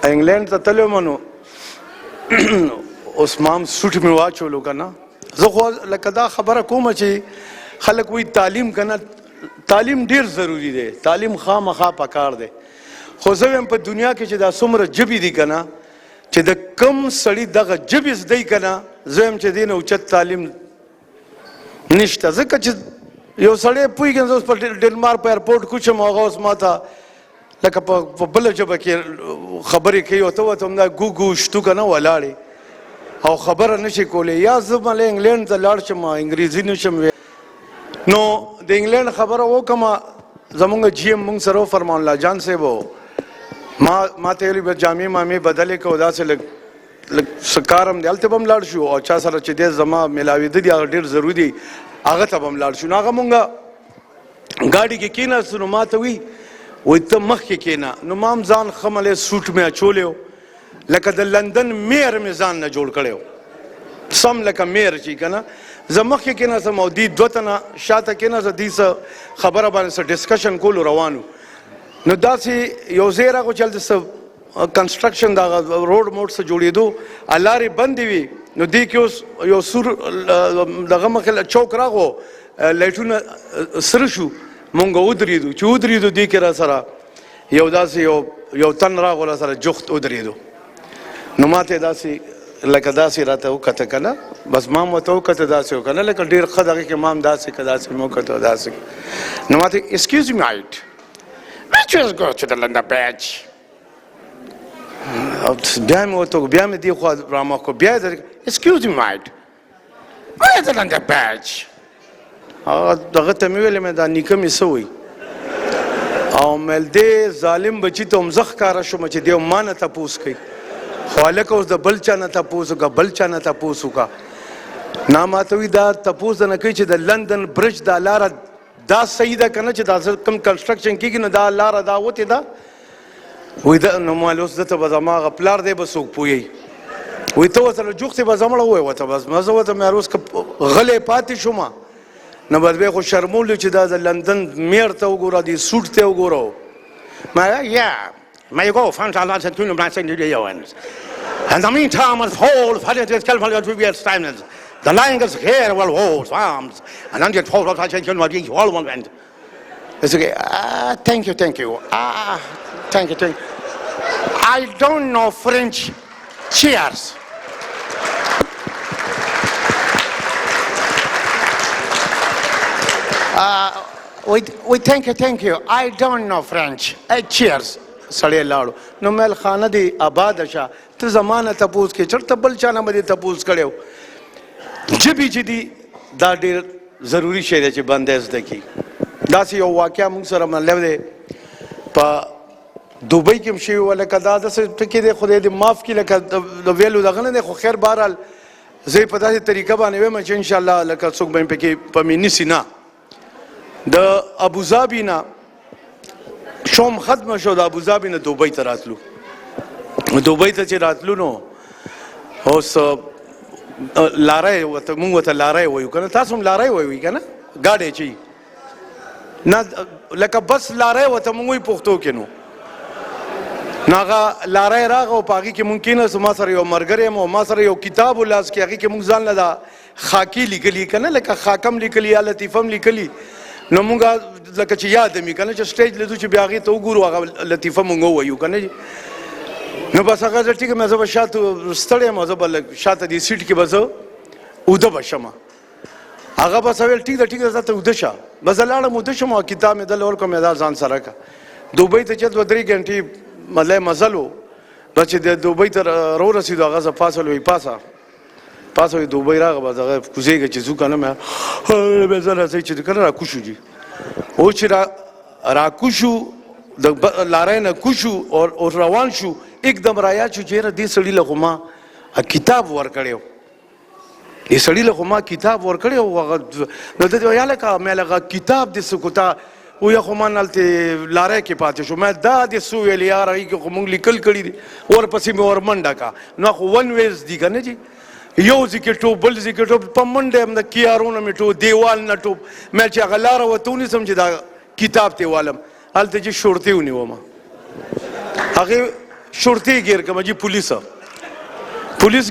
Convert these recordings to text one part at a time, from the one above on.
انګلینډ ته تللی وم نو اوس ما هم سوټ مې واچولو که نه زه خو لکه دا خبره کومه چې خلک وایي تعلیم که نه تعلیم ډېر ضروري دی تعلیم خامخا پکار دی خو زه وایم په دنیا کې چې دا څومره ژبې دي که نه چې د کم سړي دغه ژبې زده که نه زه وایم چې دې نه اوچت تعلیم نشته ځکه چې یو سړی پوهېږم زه اوس په ډنمارک په ایرپورټ کوچم هغه اوس ما ته لکه په بله ژبه کې خبرې کوي او ته ورته همدا ګوګو شتو که نه ولاړې او خبره نشي کولی یا زه مله انګلینډ ته لاړ شم انګریزي نشم نو د انګلینډ خبره وکړم زمونږ جی ایم مونږ سره فرمان الله جان صاحب ما ته ویلي جامې مامې بدلې کړو داسې لږ څه کار هم دی هلته به هم لاړ شو او چا سره چې دی زما میلاوېده دي هغه ډېر ضروري دي هغه ته به هم لاړ شو نو هغه مونږ ګاډي کې کېناستو نو ما ته وایي ته مخکې کېنه نو ما هم ځان ښه ملی سوټ مې اچولی و لکه د لندن میر مې ځان نه جوړ کړی و سم لکه میر چې که نه زه مخکې کېناستم او دوی دوه تنه شاته کېناسته دوی څه خبره باندې څه ډسکشن کولو روان و نو داسې یو ځای راغو چې هلته څه کنسټرکشن دغه روډ موډ څه جوړېدو لارې بندې وي نو دې کې اوس یو سور دغه مخې چوک راغو لایټونه سره شو مونږ ودرېدو چې ودرېدو دې کې را سره یو داسې یو تن راغو را سره جخت ودرېدو نو ما ته داسې لکه داسې راته وکته که نه بس ما هم ورته وکته داسې وکړه لکه ډېر ښه دغې کې ما هم داسې که داسې مې وکته داسې نو ما ته excuse me mate which was go to the London badge بیا مې ورته بیا مې دې خوا رامخ کړو بیا یې excuse me mate where is the London badge هغه دغه ته مې ویلې مې دا نیکه مې څه وایي او مل دې ظالم بچي ته هم زه ښکاره شوم چې دی ما نه تپوس کوي خو هلکه اوس د بل چا نه تپوس وکړه بل چا نه تپوس وکړه نه ما ته وایي دا تپوس نه کوي چې د لندن برج دا لاره دا صحیح ده که نه چې دا کوم کنسټرکشن کېږي نو دا لاره دا وتې ده وایي دا نو مال اوس ده ته به زما هغه پلار دی به څوک پوهیږي وایي ته ورسره جوختې به زه مړه ووایې ورته بس زه ورته مې هر اوس که غلی پاتې شوم نو بس بیا خو شرمولو چې دا د لندن میر ته وګوره دې سوټ ته وګوره May you go, find out lots of things about the ones. And the meantime, it's whole, the lying is here, well, walls, arms, and then you told us I said, you know, these all one went. It's okay, thank you. Thank you. I don't know French. Cheers. Thank you. I don't know French. Cheers. سړی لاړو نو میل خانه دې آباده شه ته زما نه تپوس کې چېرته بل چا نه به دې تپوس کړی و ژبې چې دي دا ډېر ضروري شی دی چې بندی زده کړي داسې یو واقعه موږ سره مطلب دی په دوبۍ کې هم شوي وه لکه دا داسې ټکې دی خدای دې معاف کړي لکه د ویلو دغه نه دی خو خیر بهرحال زه یې په داسې طریقه باندې وایم چې انشاءالله لکه څوک به مې پکې په مې نیسي نه د ابوظبي نه شوم ختمه شو د ابوظبي نه دوبۍ ته راتلو دوبۍ ته چې راتلو نو اوس لاری موږ ورته لاری وایو که نه تاسو هم لاری وایو که نه ګاډی چې نه لکه بس لاری ورته موږ وایو پښتو کې نو هغه لاری راغه او په هغې کې مونږ کېناستو ما سره یو ملګری یم او ما سره یو کتاب و لاس کې هغې کې مونږ ځان له دا خاکې لیکلي که نه لکه خاکم لیکلي یا لطیفم لیکلي نو مونږ لکه چې یاد مې که نه چې سټیج لیدو چې بیا هغې ته وګورو هغه لطیفه مونږ ووایو که نه نو بس هغه زه ټیک یم زه به شاته ستړی یم زه به لږ شاته دې سیټ کې به زه اوده به شم هغه بس ویل ټیک ده ته اوده شه بس زه لاړم اوده شم او کتاب مې دله ورکړم دا ځان سره که دوبۍ ته چې 2-3 ګنټې مطلب مزل و بس چې د دوبۍ ته راورسېدو هغه زه پاسه وایي پاسه وایي دوبۍ راغه بس هغه کوزېږه چې ځو که نه مې زه رسئ چې که نه راکوشو جي اوس چې راکوشو د لارۍ نه کوشو او روان شو एकदम رایا چې چېره دې سړي له خو ما کتاب ورکړی و دې سړي له خو ما کتاب ورکړی و هغه نو ده ویل هلکه مې هغه کتاب دې څه کوتا ویا خو ما هلته لاری کې پاتې شو ما دا دې څه ویل یار هغې کې خو مونږ لیکل کړي دي ورپسې مې ورمنډه کا نو خو ون ویز دي که نه جي یو ځای کې ټوپ بل ځای کې ټوپ په منډه یم د کیارونه مې ټوپ دیوال نه ټوپ مې چې هغه لاره ورته ونیسم چې دا کتاب ته والم هلته چې شورتې ونیوم هغې شرطي ګیر کوم جی پولیس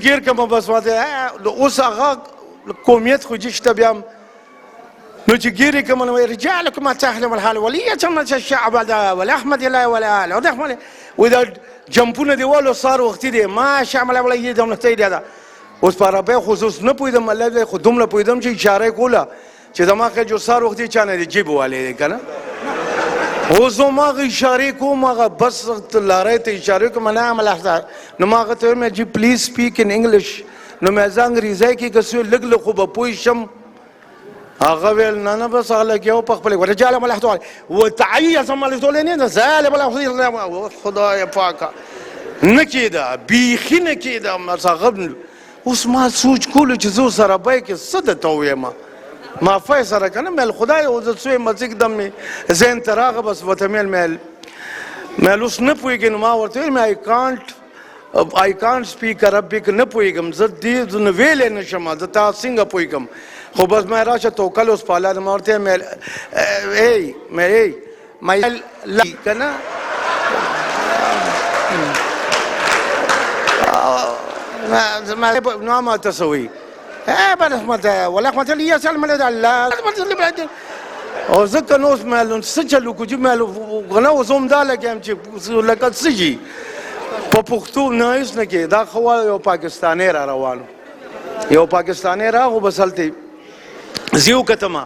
ګیر کوم بس واده اوس هغه قومیت خو جشته بیا نو چې ګیرې کوم نو رجالکم تحلم الحال وليه الشعب والاحمد الله ولا اله ودخل ودا جمپونه دیوالو سار وختي دی ما شامل ولا دم ته دی دا اوس پر به خصوص نه پویدم الله خو دومره پویدم چې اشاره کوله چې دماغه جو سار وختي چانه دی جیب والے کنه اوس ما اشاره کوم هغه بس لاره ته اشاره کوم نه عمل احساس نو ما ته مې جی پلیز سپیک ان انګلیش نو مې ځان انګریزي کې کسو لګ خو به پوي شم هغه ویل نه بس هغه لګیو په خپل ورجاله ملحته وتعيز ملحته نه زال بلا خدای پاک نه کېده بیخي نه کېده مسغب اوس ما سوچ کولو چې زه سره به کې څه درته ووایم ما فای سره که نه مېل خدای او زه څه یم ځکه دم مې ذهن ته راغه بس ورته مېل اوس نه پوهېږې نو ما ورته ویل مې I can't speak Arabic نه پوهېږم زه دې نه ویلی نه شم زه تا څنګه پوهېږم خو بس مې راشه توکل اوس په الله ما ورته مې که نه نو ما ته څه وایي ولحمة لي سلم الله او ځکه نو اوس مې څه چلو کو چې مې غنه اوس هم دا لګیم چې لکه څه شي په پښتو نه هېڅ نه کې دا خو یو پاکستانی را روانو یو پاکستانی راغو بس هلته زه وکتمه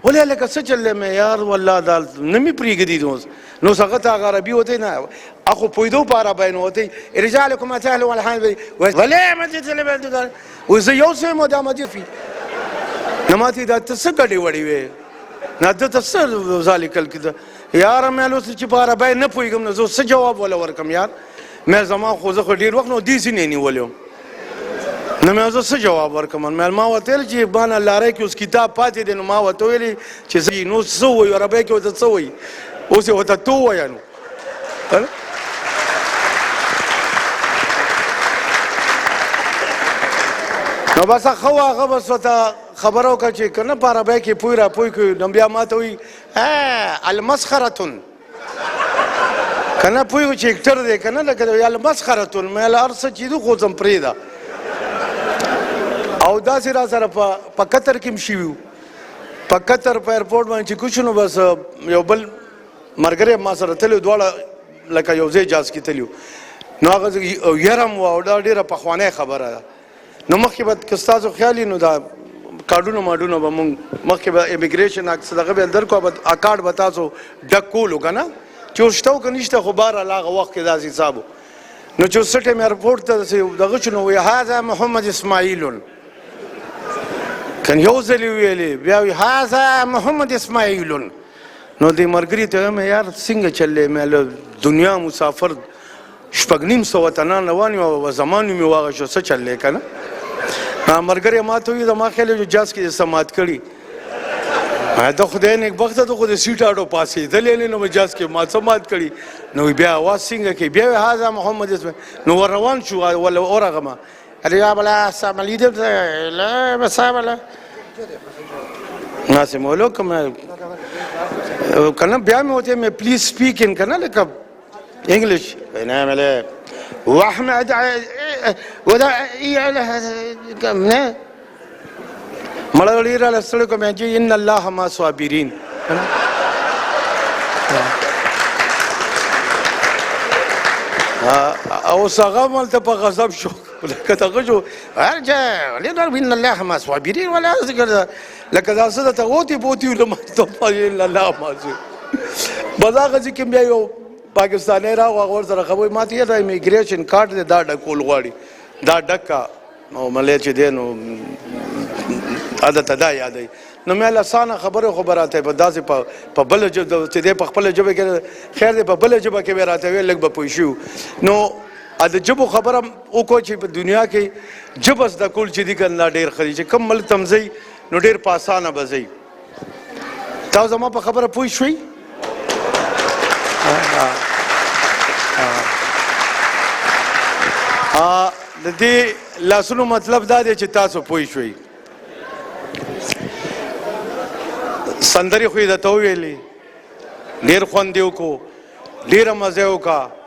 ولې لکه څه چل دی مې یار والله دا نه مې پرېږدي اوس نو اوس هغه ته هغه عربي وتی نه اخو پوهېدو په عربی نه وتی رجالکم تهل والحال ولې مجد اوس زه یو څه یم دا مجفي نه ماتې دا ته څه ګډې وړې وې نه ده ته څه ذالکل کده یاره مې اوس چې په عربی نه پوهېږم نو زه څه جواب وله ورکړم یار مې زما خو زه خو ډېر وخت نو دې ځینې نیولی وم نو مې زه څه جواب ورکړم مې ما ورته ویل چې مانه لارۍ کې اوس کتاب پاتې دی نو ما ورته ویلې چې نو څه ووایو عربۍ کې ورته څه وایي اوس یې ورته تو ووایه نو نو بس هغه بس ورته خبره وکړه چې که نه په عربۍ کې پوی را پوی کړو نو بیا ما ته وایي المسخرتون که نه پوی چې اکټر دی که نه لکه المسخرتون مې ویل هر څه چې دي خو ځم پرېږده او داسې را سره په قطر کې هم شوي وو په قطر په ایرپورټ باندې چې کوشو نو بس یو بل ملګری ما سره تللی دواړه لکه یو ځای جاز کې تلي نو هغه یره م وه او دا ډېره پخوانۍ خبره ده نو مخکې به که ستاسو خیال نو دا کارډونه ماډونه به مونږ مخکې به امیګریشن څه دغه به درکړو به کارډ به تاسو ډک کولو که نه چې اوس شته او که نشته خو بهرحال هغه وخت کې داسې حساب و نو چې اوس څه ټایم ایرپورټ ته دغه شو نو وایي هذا محمد اسماعیل کنه یو ځل یې ویلې بیا وایي هذا محمد اسماعیل نو دې ملګري ته وایم یار څنګه چل دی مې له دنیا مسافر شپږ نیم سوه تنان روان یم او زما نوم یې واغشو څه چل دی که نه ملګری ما ته وایي زما خیال یې جاز کې دې څه مات کړي د خدای نیکبخته ته خو د سیټ اډو پاسېدلی نه نو جاز کې ما څه مات کړي نو بیا اواز څنګه کوي بیا وایي هذا محمد اسماعیل نو ور روان شو ولا ورغمه الیا بلا السلام علیکم لا مسابله ناسې مولو کوم کنه بیا مې وته مې پلیز سپیک ان کنه لکه انګلیش نه مله واحمد ودا نه مړی را لسړ کوم چې ان الله ما صابرین او هغه ملته په غضب شو لکه دغه شو ارجع ان الله ما صابرین ولا ذکر لکه دا څه ته غوتې بوتې ان الله ما بس هغه چې کوم بیا یو پاکستانی راغو هغه ورسره خبرې ما ته یې دا امیګریشن کارډ دی دا ډکول غواړي دا ډکه نو ملی چې دی نو عادت دا یادوي نو مې اسانه خبره خو به راته په داسې په بله ژبه چې دی په خپله ژبه کې خیر دی په بله ژبه کې به راته ویل لږ به پوه شو نو د ژبو خبره وکړو چې په دنیا کې ژبه زده کول چې دي که نه ډېر ښه دي چې کوم ملک ته م ځئ نو ډېر په اسانه به ځئ تاسو زما په خبره پوه شوئ د دې لاسونو مطلب دا دی چې تاسو پوه شوئ سندرې خو یې درته وویلې ډېر خوند یې وکړو ډېره مزه یې وکړه